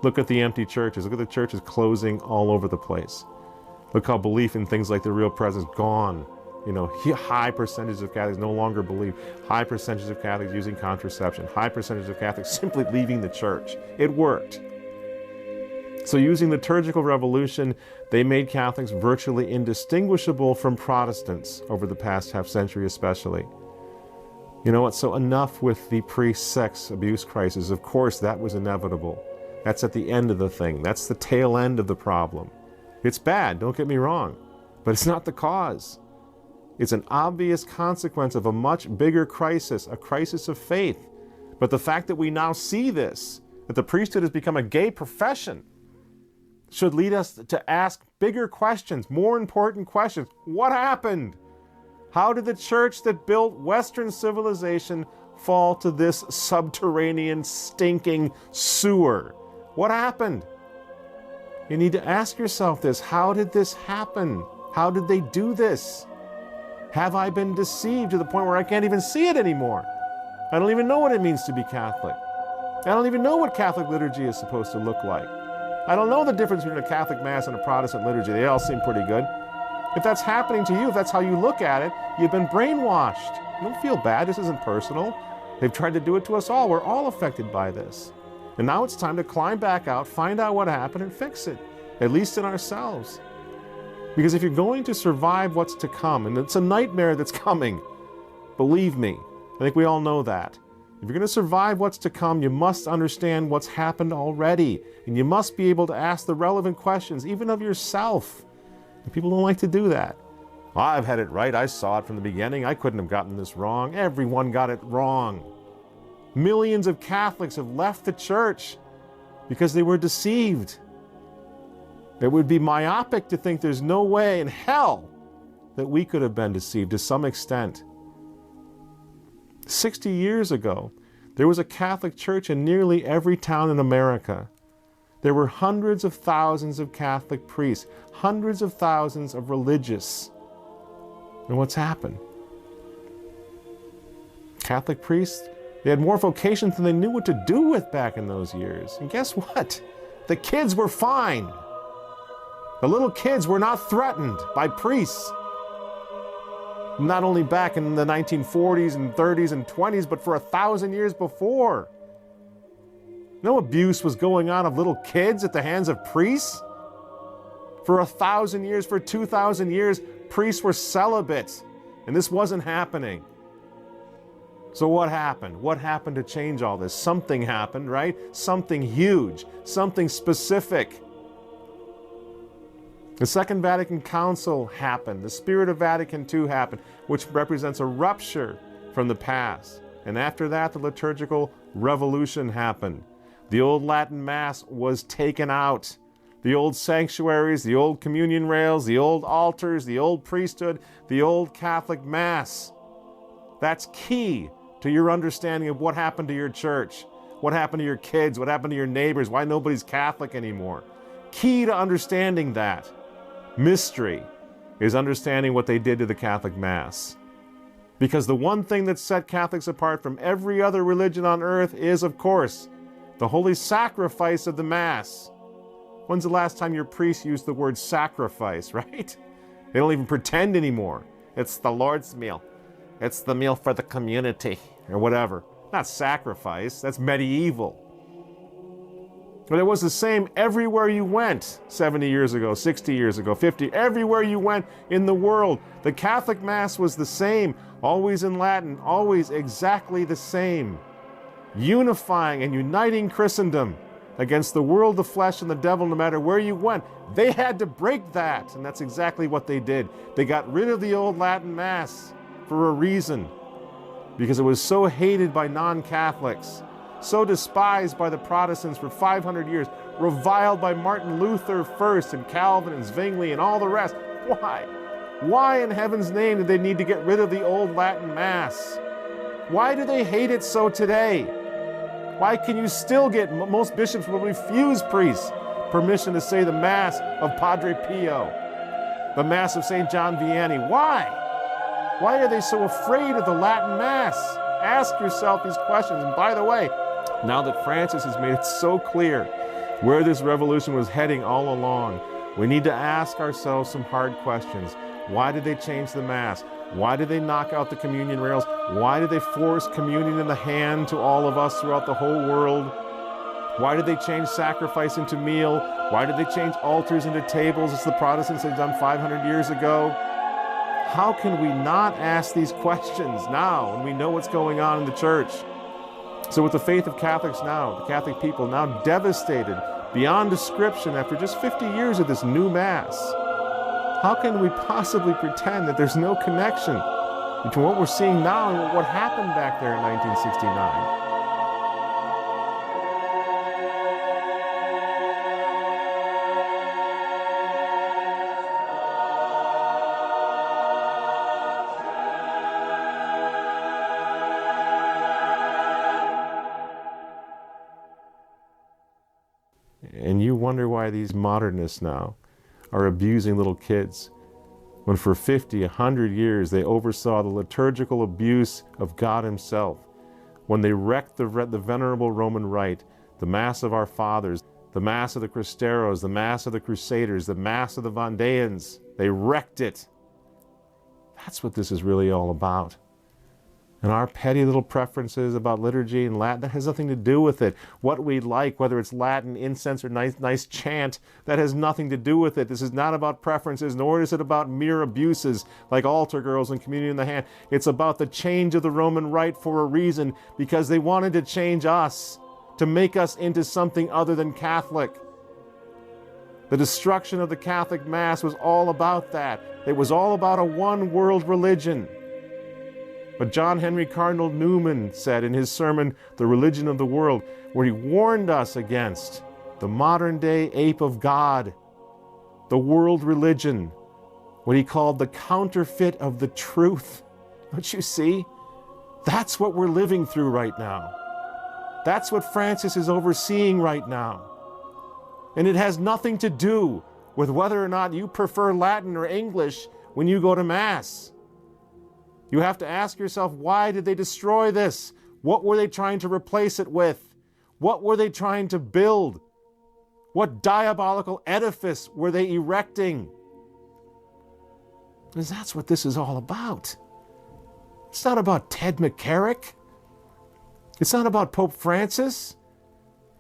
Look at the empty churches. Look at the churches closing all over the place. Look how belief in things like the real presence gone. You know, high percentages of Catholics no longer believe. High percentages of Catholics using contraception. High percentages of Catholics simply leaving the church. It worked. So using the liturgical revolution, they made Catholics virtually indistinguishable from Protestants over the past half century especially. You know what? So enough with the priest-sex abuse crisis. Of course, that was inevitable. That's at the end of the thing. That's the tail end of the problem. It's bad, don't get me wrong, but it's not the cause. It's an obvious consequence of a much bigger crisis, a crisis of faith. But the fact that we now see this, that the priesthood has become a gay profession, should lead us to ask bigger questions, more important questions. What happened? How did the church that built Western civilization fall to this subterranean, stinking sewer? What happened? You need to ask yourself this. How did this happen? How did they do this? Have I been deceived to the point where I can't even see it anymore? I don't even know what it means to be Catholic. I don't even know what Catholic liturgy is supposed to look like. I don't know the difference between a Catholic Mass and a Protestant liturgy. They all seem pretty good. If that's happening to you, if that's how you look at it, you've been brainwashed. Don't feel bad. This isn't personal. They've tried to do it to us all. We're all affected by this. And now it's time to climb back out, find out what happened, and fix it, at least in ourselves. Because if you're going to survive what's to come, and it's a nightmare that's coming, believe me, I think we all know that. If you're going to survive what's to come, you must understand what's happened already. And you must be able to ask the relevant questions, even of yourself. And people don't like to do that. Well, I've had it right. I saw it from the beginning. I couldn't have gotten this wrong. Everyone got it wrong. Millions of Catholics have left the church because they were deceived. It would be myopic to think there's no way in hell that we could have been deceived to some extent. 60 years ago, there was a Catholic church in nearly every town in America. There were hundreds of thousands of Catholic priests, hundreds of thousands of religious. And what's happened? Catholic priests, they had more vocations than they knew what to do with back in those years. And guess what? The kids were fine. The little kids were not threatened by priests. Not only back in the 1940s and 30s and 20s, but for 1,000 years before. No abuse was going on of little kids at the hands of priests. For 1,000 years, for 2,000 years, priests were celibate, and this wasn't happening. So what happened? What happened to change all this? Something happened, right? Something huge, something specific. The Second Vatican Council happened. The Spirit of Vatican II happened, which represents a rupture from the past. And after that, the liturgical revolution happened. The old Latin Mass was taken out. The old sanctuaries, the old communion rails, the old altars, the old priesthood, the old Catholic Mass. That's key to your understanding of what happened to your church, what happened to your kids, what happened to your neighbors, why nobody's Catholic anymore. Key to understanding that mystery is understanding what they did to the Catholic Mass. Because the one thing that set Catholics apart from every other religion on earth is, of course, the holy sacrifice of the Mass. When's the last time your priest used the word sacrifice, right? They don't even pretend anymore. It's the Lord's meal. It's the meal for the community, or whatever. Not sacrifice, that's medieval. But it was the same everywhere you went 70 years ago, 60 years ago, 50, everywhere you went in the world. The Catholic Mass was the same, always in Latin, always exactly the same. Unifying and uniting Christendom against the world, the flesh, and the devil, no matter where you went. They had to break that, and that's exactly what they did. They got rid of the old Latin Mass for a reason, because it was so hated by non-Catholics, so despised by the Protestants for 500 years, reviled by Martin Luther first, and Calvin and Zwingli and all the rest. Why? Why in heaven's name did they need to get rid of the old Latin Mass? Why do they hate it so today? Why can you still get, most bishops will refuse priests permission to say the Mass of Padre Pio, the Mass of St. John Vianney? Why? Why are they so afraid of the Latin Mass? Ask yourself these questions. And by the way, now that Francis has made it so clear where this revolution was heading all along. We need to ask ourselves some hard questions. Why did they change the Mass? Why did they knock out the communion rails? Why did they force communion in the hand to all of us throughout the whole world? Why did they change sacrifice into meal? Why did they change altars into tables as the Protestants had done 500 years ago? How can we not ask these questions now when we know what's going on in the church? So with the faith of Catholics now, the Catholic people now devastated beyond description after just 50 years of this new Mass, how can we possibly pretend that there's no connection between what we're seeing now and what happened back there in 1969? And you wonder why these modernists now are abusing little kids, when for 50, 100 years they oversaw the liturgical abuse of God Himself, when they wrecked the venerable Roman Rite, the Mass of our fathers, the Mass of the Cristeros, the Mass of the Crusaders, the Mass of the Vendeans. They wrecked it. That's what this is really all about. And our petty little preferences about liturgy and Latin, that has nothing to do with it. What we like, whether it's Latin, incense, or nice chant, that has nothing to do with it. This is not about preferences, nor is it about mere abuses like altar girls and communion in the hand. It's about the change of the Roman Rite for a reason, because they wanted to change us, to make us into something other than Catholic. The destruction of the Catholic Mass was all about that. It was all about a one-world religion. But John Henry Cardinal Newman said in his sermon, The Religion of the World, where he warned us against the modern-day ape of God, the world religion, what he called the counterfeit of the truth. Don't you see? That's what we're living through right now. That's what Francis is overseeing right now. And it has nothing to do with whether or not you prefer Latin or English when you go to Mass. You have to ask yourself, why did they destroy this? What were they trying to replace it with? What were they trying to build? What diabolical edifice were they erecting? Because that's what this is all about. It's not about Ted McCarrick. It's not about Pope Francis.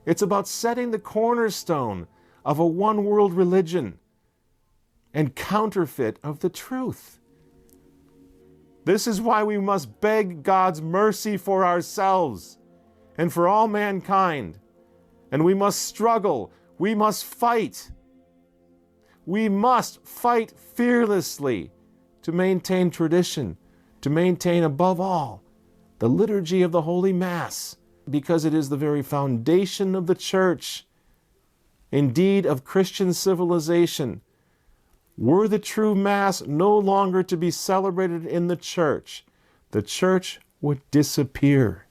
It's about setting the cornerstone of a one-world religion and counterfeit of the truth. This is why we must beg God's mercy for ourselves and for all mankind. And we must struggle. We must fight. We must fight fearlessly to maintain tradition, to maintain above all the liturgy of the Holy Mass, because it is the very foundation of the Church, indeed of Christian civilization. Were the true Mass no longer to be celebrated in the Church would disappear.